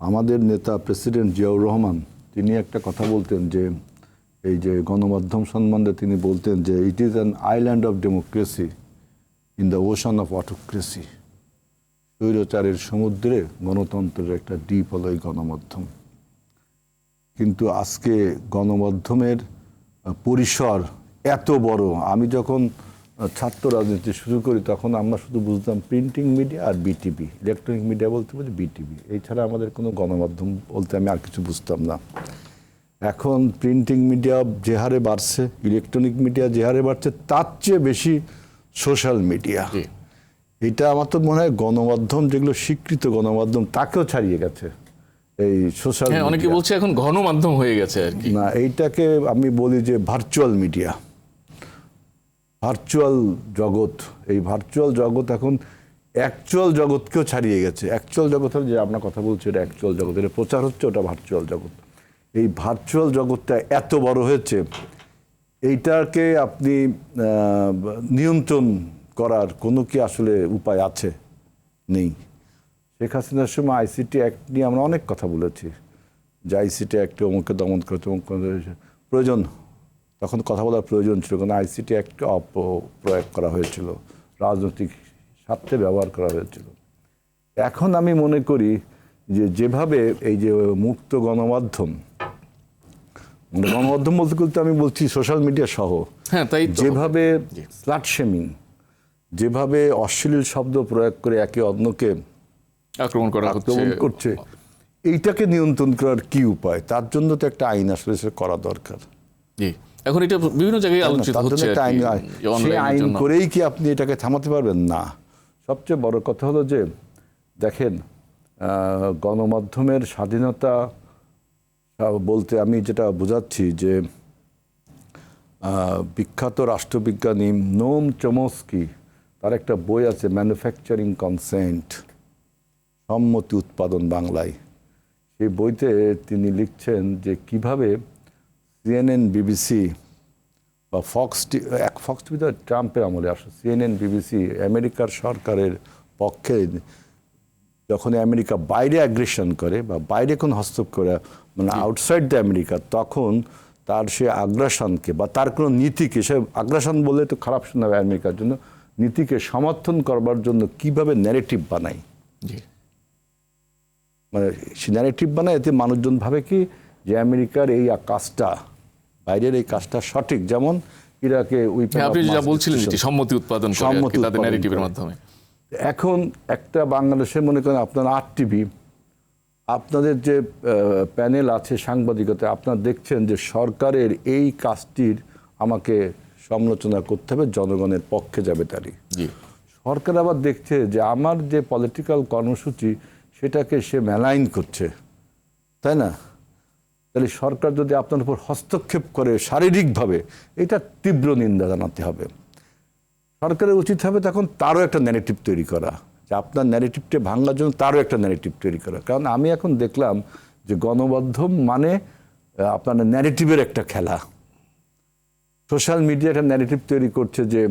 আমাদের নেতা প্রেসিডেন্ট জিয়াউর রহমান তিনি একটা কথা বলতেন যে এই যে গণমাধ্যম সম্বন্ধে তিনি বলতেন যে it is an island of democracy in the ocean of autocracy. স্বৈরাচারের সমুদ্রে গণতন্ত্রের একটা দ্বীপ হলো এই গণমাধ্যম। কিন্তু আজকে গণমাধ্যমের পরিসর এত বড়। আমি যখন ছাত্র রাজনীতি শুরু করি তখন আমরা শুধু বুঝতাম প্রিন্টিং মিডিয়া আর বিটিভি, ইলেকট্রনিক মিডিয়া বলতে বলছি বিটিভি, এছাড়া আমাদের কোনো গণমাধ্যম বলতে আমি আর কিছু বুঝতাম না। এখন প্রিন্টিং মিডিয়া যে হারে বাড়ছে, ইলেকট্রনিক মিডিয়া যে হারে বাড়ছে, তার চেয়ে বেশি সোশ্যাল মিডিয়া। এটা আমার তো মনে হয় গণমাধ্যম যেগুলো স্বীকৃত গণমাধ্যম তাকেও ছাড়িয়ে গেছে এই সোশ্যাল। অনেকে বলছে এখন গণমাধ্যম হয়ে গেছে আর কি। না, এইটাকে আমি বলি যে ভার্চুয়াল মিডিয়া, ভার্চুয়াল জগৎ। এই ভার্চুয়াল জগৎ এখন অ্যাকচুয়াল জগৎকেও ছাড়িয়ে গেছে। অ্যাকচুয়াল জগৎ যে আপনার কথা বলছে এটা অ্যাকচুয়াল জগৎ, এটা প্রচার হচ্ছে, ওটা ভার্চুয়াল জগৎ। এই ভার্চুয়াল জগৎটা এত বড় হয়েছে, এইটাকে আপনি নিয়ন্ত্রণ করার কোনো কি আসলে উপায় আছে? নেই। শেখ হাসিনার সময় আইসিটি অ্যাক্ট নিয়ে আমরা অনেক কথা বলেছি যে আইসিটি অ্যাক্টে অমুককে দমন করতে প্রয়োজন, তখন কথা বলার প্রয়োজন ছিল, কারণ আইসিটি অ্যাক্টকে অপপ্রয়োগ করা হয়েছিল, রাজনৈতিক স্বার্থে ব্যবহার করা হয়েছিল। এখন আমি মনে করি যে যেভাবে এই যে মুক্ত গণমাধ্যম, গণমাধ্যম বলতে বলতে আমি বলছি সোশ্যাল মিডিয়া সহ, যেভাবে স্লাট শেমিং, যেভাবে অশ্লীল শব্দ প্রয়োগ করে একে অন্যকে আক্রমণ করছে, এইটাকে নিয়ন্ত্রণ করার কি উপায়? তার জন্য তো একটা আইন আসলে করা দরকার। এখন এটা বিভিন্ন জায়গায় আলোচিত হচ্ছে। সেই আইন করেই কি আপনি এটাকে থামাতে পারবেন? না। সবচেয়ে বড় কথা হলো যে দেখেন, গণমাধ্যমের স্বাধীনতা বলতে আমি যেটা বোঝাচ্ছি যে বিখ্যাত রাষ্ট্রবিজ্ঞানী নোম চমস্কি, তার একটা বই আছে ম্যানুফ্যাকচারিং কনসেন্ট, সম্মতি উৎপাদন বাংলায়। সেই বইতে তিনি লিখছেন যে কিভাবে সিএনএন বিবিসি বা ফক্স টিভি তো ট্রাম্পের আমলে আসে, সিএনএন বিবিসি আমেরিকার সরকারের পক্ষে যখন আমেরিকা বাইরে অ্যাগ্রেশন করে বা বাইরে কোনো হস্তক্ষেপ করে, মানে আউটসাইড দ্য আমেরিকা, তখন তার সে আগ্রাসনকে বা তার কোনো নীতিকে, সে আগ্রাসন বললে তো খারাপ শোনাবে আমেরিকার জন্য, নীতিকে সমর্থন করবার জন্য কিভাবে ন্যারেটিভ বানায়, মানে সে ন্যারেটিভ বানায়, এতে মানুষজন ভাবে কি যে আমেরিকার এই কাজটা, বাইরের এই কাজটা সঠিক। যেমন ইরাকে আপনি যা বলছিলেন সম্মতি উৎপাদন করে তাদের ন্যারেটিভের মাধ্যমে। এখন একটা বাংলাদেশে মনে করেন আপনার RTV, আপনাদের যে প্যানেল আছে সাংবাদিকতা, আপনারা দেখছেন যে সরকারের এই কাজটির আমাকে সমালোচনা করতে হবে, জনগণের পক্ষে যাবে তারই। সরকার আবার দেখছে যে আমার যে পলিটিক্যাল কর্মসূচি সেটাকে সে মেলাইন করছে, তাই না? তাহলে সরকার যদি আপনার উপর হস্তক্ষেপ করে শারীরিকভাবে, এটা তীব্র নিন্দা জানাতে হবে। সরকারের উচিত হবে তখন তারও একটা ন্যারেটিভ তৈরি করা, যে আপনার ন্যারেটিভটা ভাঙার জন্য তারও একটা ন্যারেটিভ তৈরি করা। কারণ আমি এখন দেখলাম যে গণমাধ্যম মানে আপনার ন্যারেটিভের একটা খেলা। সোশ্যাল মিডিয়া একটা ন্যারেটিভ তৈরি করছে যে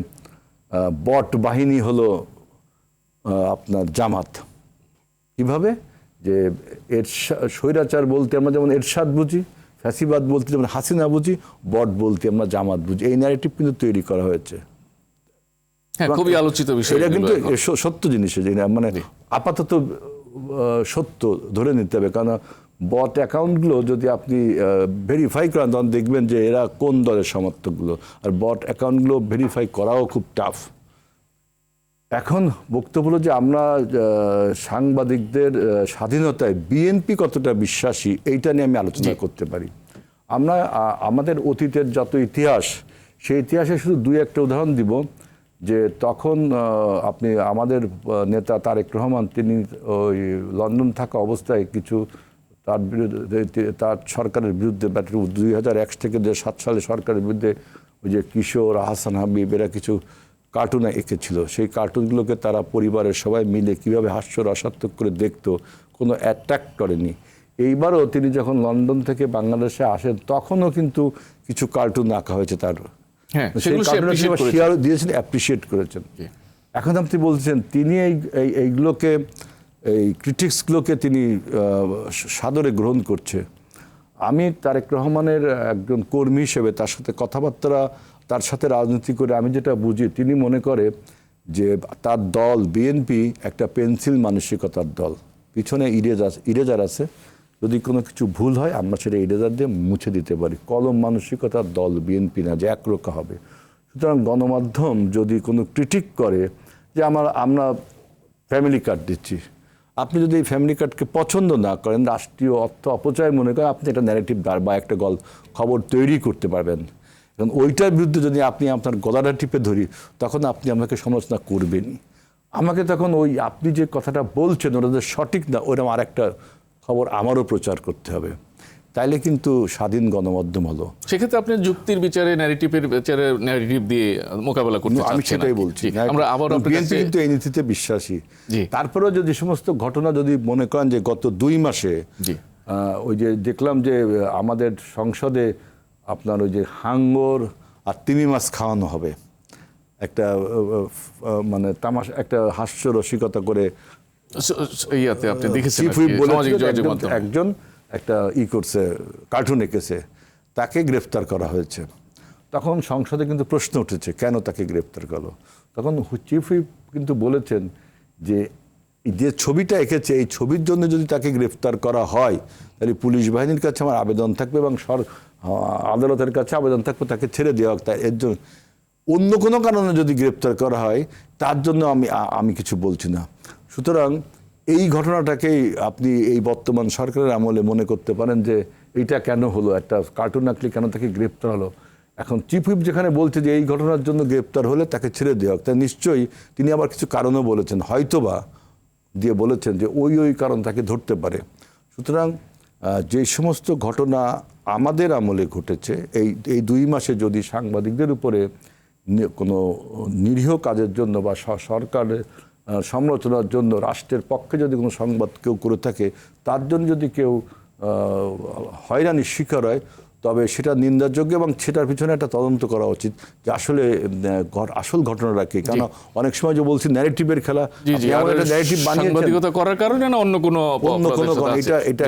বট বাহিনী হলো আপনার জামাত। কিভাবে? যে স্বৈরাচার বলতে আমরা যেমন এরশাদ বুঝি, ফ্যাসিবাদ বলতে যেমন হাসিনা বুঝি, বট বলতে আমরা জামাত বুঝি। এই ন্যারেটিভ কিন্তু তৈরি করা হয়েছে। খুবই আলোচিত বিষয়। এটা কিন্তু সত্য জিনিস, মানে আপাতত সত্য ধরে নিতে হবে। কারণ বট অ্যাকাউন্টগুলো যদি আপনি ভেরিফাই করেন তখন দেখবেন যে এরা কোন দলের সমর্থকগুলো, আর বট অ্যাকাউন্টগুলো ভেরিফাই করাও খুব টাফ। এখন বক্তব্য হলো যে আমরা সাংবাদিকদের স্বাধীনতায় বিএনপি কতটা বিশ্বাসী, এইটা নিয়ে আমি আলোচনা করতে পারি। আমরা আমাদের অতীতের যত ইতিহাস, সেই ইতিহাসে শুধু দুই একটা উদাহরণ দিব। যে তখন আপনি আমাদের নেতা তারেক রহমান, তিনি ওই লন্ডন থাকা অবস্থায় কিছু তার বিরুদ্ধে, তার সরকারের বিরুদ্ধে 2001 থেকে 2007 সালে সরকারের বিরুদ্ধে ওই যে কিশোর, আহসান হাবিব, এরা কিছু কার্টুন এঁকেছিল। সেই কার্টুনগুলোকে তারা পরিবারের সবাই মিলে কীভাবে হাস্যরসাত্মক করে দেখতো, কোনো অ্যাট্যাক করেনি। এইবারও তিনি যখন লন্ডন থেকে বাংলাদেশে আসেন তখনও কিন্তু কিছু কার্টুন আঁকা হয়েছে তার, দিয়েছেন, অ্যাপ্রিসিয়েট করেছেন। এখন আপনি বলছেন তিনি এইগুলোকে এই ক্রিটিক্সগুলোকে তিনি সাদরে গ্রহণ করছে। আমি তারেক রহমানের একজন কর্মী হিসেবে তার সাথে কথাবার্তা, তার সাথে রাজনীতি করে আমি যেটা বুঝি, তিনি মনে করে যে তার দল বিএনপি একটা পেন্সিল মানসিকতার দল, পিছনে ইরেজার আছে, যদি কোনো কিছু ভুল হয় আমরা সেটা ইরেজার দিয়ে মুছে দিতে পারি। কলম মানসিকতার দল বিএনপি না যে একরোখা হবে। সুতরাং গণমাধ্যম যদি কোনো ক্রিটিক করে যে আমরা ফ্যামিলি কার্ড দিচ্ছি, আপনি যদি এই ফ্যামিলি কার্ডকে পছন্দ না করেন, রাষ্ট্রীয় অর্থ অপচয় মনে করেন, আপনি একটা ন্যারেটিভ বা একটা খবর তৈরি করতে পারবেন। এবং ওইটার বিরুদ্ধে যদি আপনি আপনার গলাটা টিপে ধরি, তখন আপনি আমাকে সমালোচনা করবেনই। আমাকে তখন ওই আপনি যে কথাটা বলছেন ওটা যে সঠিক না, ওরকম আরেকটা খবর আমারও প্রচার করতে হবে, তাইলে কিন্তু স্বাধীন গণমাধ্যম হলো। সেক্ষেত্রে আপনি যুক্তির বিচারে, ন্যারেটিভের বিচারে ন্যারেটিভ দিয়ে মোকাবেলা করতে চাচ্ছেন। আমি সেটাই বলছি। আমরা আবার বিএনপি কিন্তু এই নীতিতে বিশ্বাসী। জি। তারপরেও যদি সমস্ত ঘটনা যদি মনে করেন যে গত 2 মাসে ওই যে দেখলাম যে আমাদের সংসদে আপনার ওই যে হাঙ্গর আর তিমি মাছ খাওয়ানো হবে, একটা মানে তামাশা, একটা হাস্য রসিকতা করে ইয়াতে আপনি দেখেছেন চিফ হুইপ সামাজিক যোগাযোগ মাধ্যমে। একজন একটা করছে, কার্টুন এঁকেছে, তাকে গ্রেফতার করা হয়েছে। তখন সংসদে কিন্তু প্রশ্ন উঠেছে কেন তাকে গ্রেফতার করলো। তখন চিফ হুইপ কিন্তু বলেছেন যে যে ছবিটা এঁকেছে এই ছবির জন্য যদি তাকে গ্রেফতার করা হয়, তাহলে পুলিশ বাহিনীর কাছে আমার আবেদন থাকবে এবং আদালতের কাছে আবেদন থাকবে তাকে ছেড়ে দেওয়া হোক। তাই এর জন্য অন্য কোনো কারণে যদি গ্রেফতার করা হয় তার জন্য আমি কিছু বলছি না। সুতরাং এই ঘটনাটাকেই আপনি এই বর্তমান সরকারের আমলে মনে করতে পারেন যে এইটা কেন হলো, একটা কার্টুন আঁকলে কেন তাকে গ্রেপ্তার হলো। এখন চিফ হুইপ যেখানে বলছে যে এই ঘটনার জন্য গ্রেপ্তার হলে তাকে ছেড়ে দেওয়া হোক, তাই নিশ্চয়ই তিনি আবার কিছু কারণও বলেছেন, হয়তোবা দিয়ে বলেছেন যে ওই কারণ তাকে ধরতে পারে। সুতরাং যে সমস্ত ঘটনা আমাদের আমলে ঘটেছে এই 2 মাসে যদি সাংবাদিকদের উপরে কোনো নিরীহ কাজের জন্য বা সরকারের সমালোচনার জন্য রাষ্ট্রের পক্ষে যদি কোনো সংবাদ কেউ করে থাকে, তার জন্য যদি কেউ হয়রানির শিকার হয়, তবে সেটা নিন্দাযোগ্য এবং সেটার পিছনে একটা তদন্ত করা উচিত যে আসলে আসল ঘটনাটা কি। কারণ অনেক সময় যে বলছি ন্যারেটিভের খেলা, ন্যারেটিভ বানিয়ে সাংবাদিকতা করার কারণে না অন্য কোনো এটা